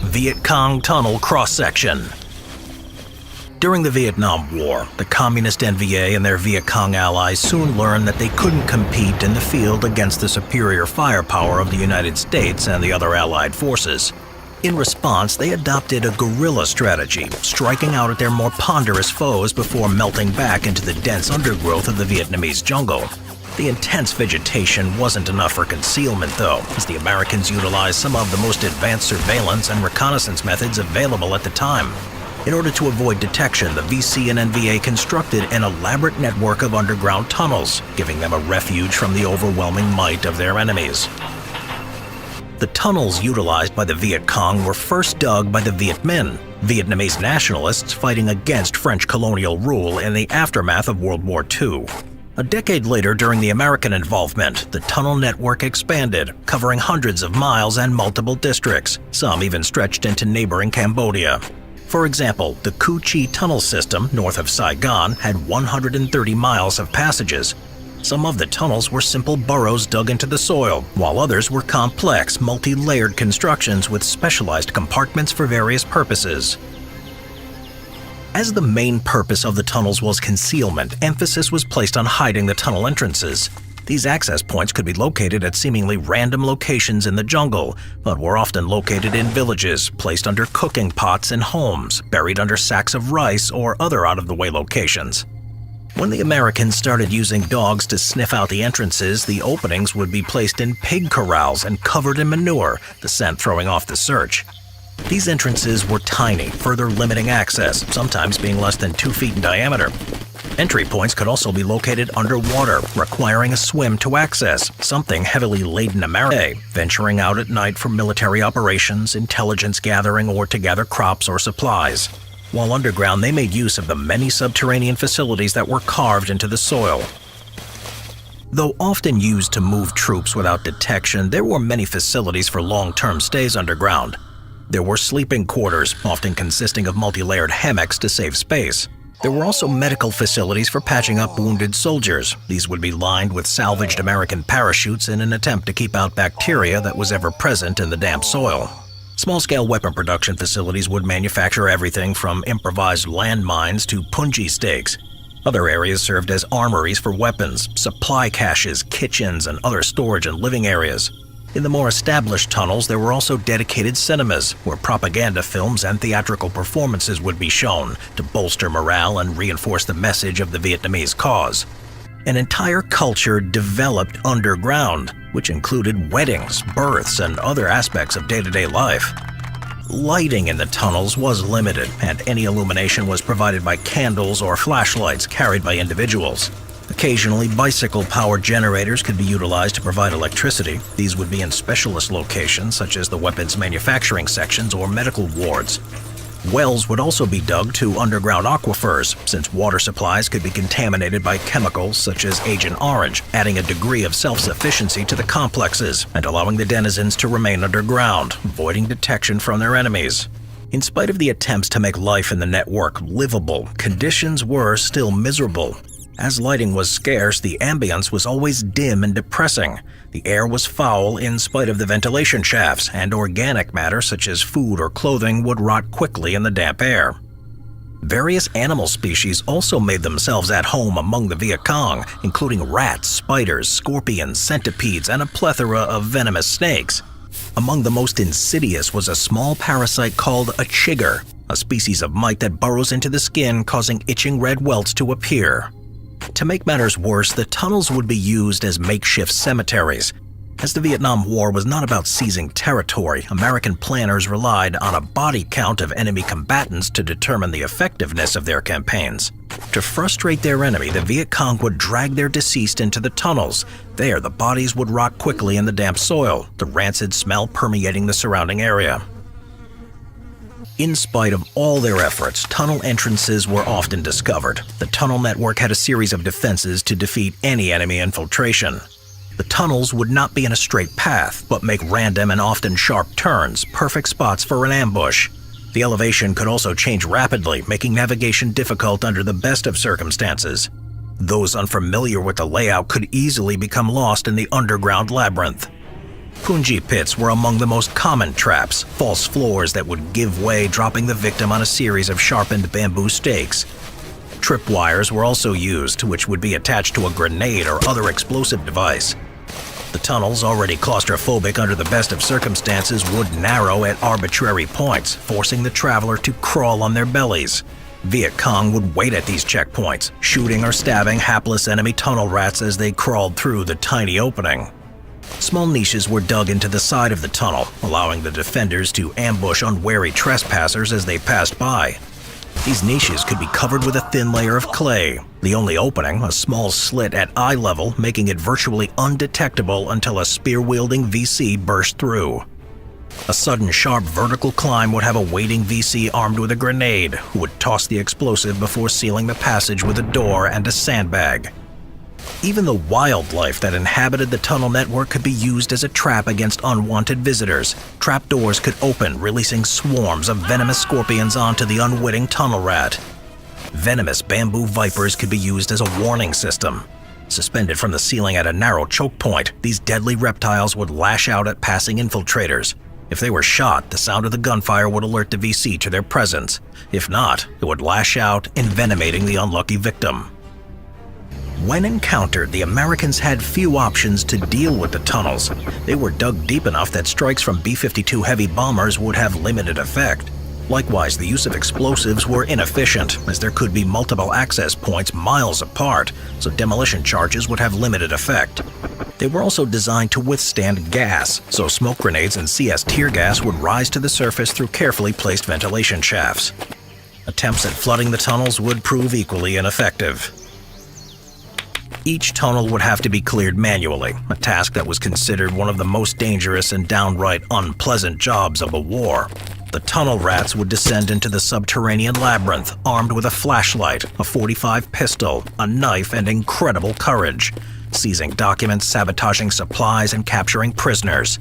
Viet Cong Tunnel Cross-Section. During the Vietnam War, the Communist NVA and their Viet Cong allies soon learned that they couldn't compete in the field against the superior firepower of the United States and the other Allied forces. In response, they adopted a guerrilla strategy, striking out at their more ponderous foes before melting back into the dense undergrowth of the Vietnamese jungle. The intense vegetation wasn't enough for concealment, though, as the Americans utilized some of the most advanced surveillance and reconnaissance methods available at the time. In order to avoid detection, the VC and NVA constructed an elaborate network of underground tunnels, giving them a refuge from the overwhelming might of their enemies. The tunnels utilized by the Viet Cong were first dug by the Viet Minh, Vietnamese nationalists fighting against French colonial rule in the aftermath of World War II. A decade later, during the American involvement, the tunnel network expanded, covering hundreds of miles and multiple districts, some even stretched into neighboring Cambodia. For example, the Cu Chi tunnel system north of Saigon had 130 miles of passages. Some of the tunnels were simple burrows dug into the soil, while others were complex, multi-layered constructions with specialized compartments for various purposes. As the main purpose of the tunnels was concealment, emphasis was placed on hiding the tunnel entrances. These access points could be located at seemingly random locations in the jungle, but were often located in villages, placed under cooking pots in homes, buried under sacks of rice or other out-of-the-way locations. When the Americans started using dogs to sniff out the entrances, the openings would be placed in pig corrals and covered in manure, the scent throwing off the search. These entrances were tiny, further limiting access, sometimes being less than 2 feet in diameter. Entry points could also be located underwater, requiring a swim to access, something heavily laden Americans, venturing out at night for military operations, intelligence gathering, or to gather crops or supplies. While underground, they made use of the many subterranean facilities that were carved into the soil. Though often used to move troops without detection, there were many facilities for long-term stays underground. There were sleeping quarters, often consisting of multi-layered hammocks to save space. There were also medical facilities for patching up wounded soldiers. These would be lined with salvaged American parachutes in an attempt to keep out bacteria that was ever present in the damp soil. Small-scale weapon production facilities would manufacture everything from improvised landmines to punji stakes. Other areas served as armories for weapons, supply caches, kitchens, and other storage and living areas. In the more established tunnels, there were also dedicated cinemas, where propaganda films and theatrical performances would be shown to bolster morale and reinforce the message of the Vietnamese cause. An entire culture developed underground, which included weddings, births, and other aspects of day-to-day life. Lighting in the tunnels was limited, and any illumination was provided by candles or flashlights carried by individuals. Occasionally, bicycle-powered generators could be utilized to provide electricity. These would be in specialist locations, such as the weapons manufacturing sections or medical wards. Wells would also be dug to underground aquifers, since water supplies could be contaminated by chemicals such as Agent Orange, adding a degree of self-sufficiency to the complexes and allowing the denizens to remain underground, avoiding detection from their enemies. In spite of the attempts to make life in the network livable, conditions were still miserable. As lighting was scarce, the ambience was always dim and depressing. The air was foul in spite of the ventilation shafts, and organic matter such as food or clothing would rot quickly in the damp air. Various animal species also made themselves at home among the Viet Cong, including rats, spiders, scorpions, centipedes, and a plethora of venomous snakes. Among the most insidious was a small parasite called a chigger, a species of mite that burrows into the skin, causing itching red welts to appear. To make matters worse, the tunnels would be used as makeshift cemeteries. As the Vietnam War was not about seizing territory, American planners relied on a body count of enemy combatants to determine the effectiveness of their campaigns. To frustrate their enemy, the Viet Cong would drag their deceased into the tunnels. There, the bodies would rot quickly in the damp soil, the rancid smell permeating the surrounding area. In spite of all their efforts, tunnel entrances were often discovered. The tunnel network had a series of defenses to defeat any enemy infiltration. The tunnels would not be in a straight path, but make random and often sharp turns, perfect spots for an ambush. The elevation could also change rapidly, making navigation difficult under the best of circumstances. Those unfamiliar with the layout could easily become lost in the underground labyrinth. Punji pits were among the most common traps, false floors that would give way, dropping the victim on a series of sharpened bamboo stakes. Tripwires were also used, which would be attached to a grenade or other explosive device. The tunnels, already claustrophobic under the best of circumstances, would narrow at arbitrary points, forcing the traveler to crawl on their bellies. Viet Cong would wait at these checkpoints, shooting or stabbing hapless enemy tunnel rats as they crawled through the tiny opening. Small niches were dug into the side of the tunnel, allowing the defenders to ambush unwary trespassers as they passed by. These niches could be covered with a thin layer of clay, the only opening a small slit at eye level, making it virtually undetectable until a spear-wielding VC burst through. A sudden sharp vertical climb would have a waiting VC armed with a grenade, who would toss the explosive before sealing the passage with a door and a sandbag. Even the wildlife that inhabited the tunnel network could be used as a trap against unwanted visitors. Trapdoors could open, releasing swarms of venomous scorpions onto the unwitting tunnel rat. Venomous bamboo vipers could be used as a warning system. Suspended from the ceiling at a narrow choke point, these deadly reptiles would lash out at passing infiltrators. If they were shot, the sound of the gunfire would alert the VC to their presence. If not, it would lash out, envenomating the unlucky victim. When encountered, the Americans had few options to deal with the tunnels. They were dug deep enough that strikes from B-52 heavy bombers would have limited effect. Likewise, the use of explosives were inefficient, as there could be multiple access points miles apart, so demolition charges would have limited effect. They were also designed to withstand gas, so smoke grenades and CS tear gas would rise to the surface through carefully placed ventilation shafts. Attempts at flooding the tunnels would prove equally ineffective. Each tunnel would have to be cleared manually, a task that was considered one of the most dangerous and downright unpleasant jobs of the war. The tunnel rats would descend into the subterranean labyrinth, armed with a flashlight, a .45 pistol, a knife, and incredible courage, seizing documents, sabotaging supplies, and capturing prisoners.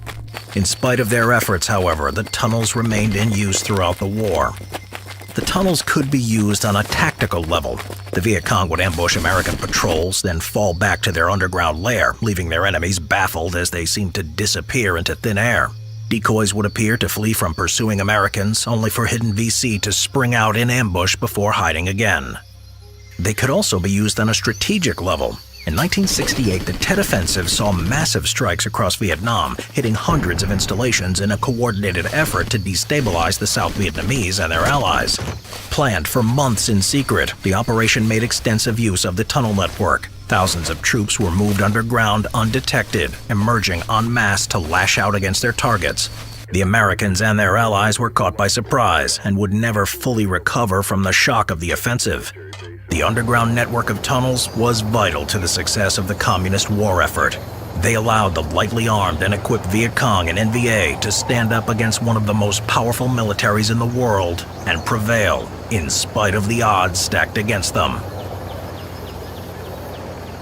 In spite of their efforts, however, the tunnels remained in use throughout the war. The tunnels could be used on a tactical level. The Viet Cong would ambush American patrols, then fall back to their underground lair, leaving their enemies baffled as they seemed to disappear into thin air. Decoys would appear to flee from pursuing Americans, only for hidden VC to spring out in ambush before hiding again. They could also be used on a strategic level. In 1968, the Tet Offensive saw massive strikes across Vietnam, hitting hundreds of installations in a coordinated effort to destabilize the South Vietnamese and their allies. Planned for months in secret, the operation made extensive use of the tunnel network. Thousands of troops were moved underground undetected, emerging en masse to lash out against their targets. The Americans and their allies were caught by surprise and would never fully recover from the shock of the offensive. The underground network of tunnels was vital to the success of the communist war effort. They allowed the lightly armed and equipped Viet Cong and NVA to stand up against one of the most powerful militaries in the world and prevail, in spite of the odds stacked against them.